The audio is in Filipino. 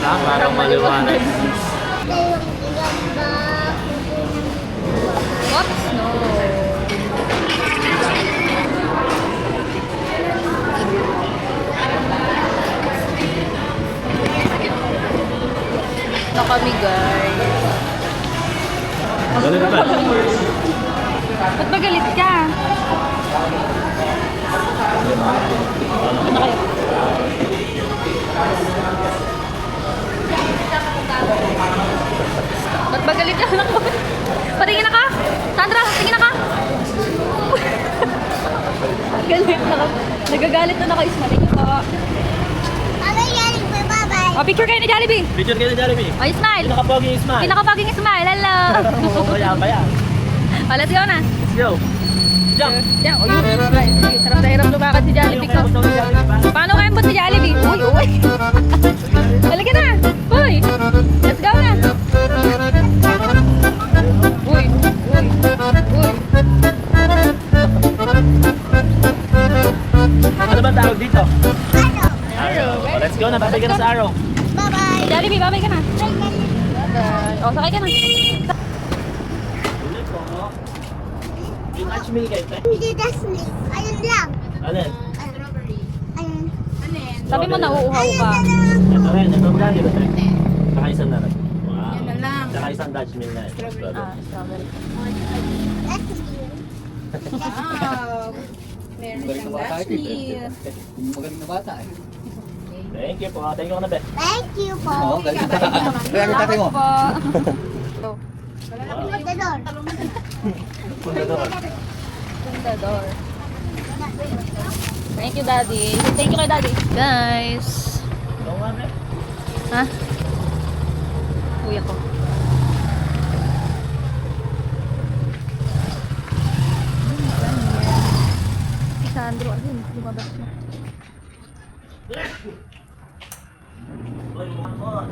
Parang maliwanag. Oops, no. Na kami, guys. Galit ba? Ba't ba galit ka? Ano kayo? Ba't ba galit ka? Patingin na ka? Sandra, tingin na ka? Galit na ka. Nagagalit na ako. Ismaling ko. Oh, picture kayo ni Jollibee. Picture kayo ni Jollibee. Oh, smile. Pinakapoging smile. Pinakapaging smile. Hello. Kaya pa yan. Oh, let's go na. Let's go. Jump. Yeah, oh, yun. Hirap na hirap lumakad si Jollibee ko. Paano kayang si Jollibee? Uy, uy. Halika na. Uy. Let's go na. Uy, uy, uy. Ano ba tawag dito? Arrow. Oh, let's go na. Babay ka na sa arrow. Bye-bye. Jollibee, babay ka na. Bye. Oh, sakay ka na. Yung match meal kayo, te? Hindi na snake. Ayun lang. Alin? Ayun. Sabi mo nauuhaw ka. Ito rin. Ito mo lang, di ba, te? Saka isang na rin. Wow. Yan na lang. Saka isang Dutch meal na. Ah, strawberry. That's you. Wow. Meron siyang Dutch meal. Magaling na bata eh. Thank you po. Thank you ka na, be. Thank you po. Oo, galing na. Kaya ang tatay mo. Po. Ito. Put the door. Punta doon. Fundador. Thank you, Daddy. Thank you kay Daddy. Guys. Ito nga, be. Ha? Kuya ko. Sandro, ayun, lumabas na. Uy, mga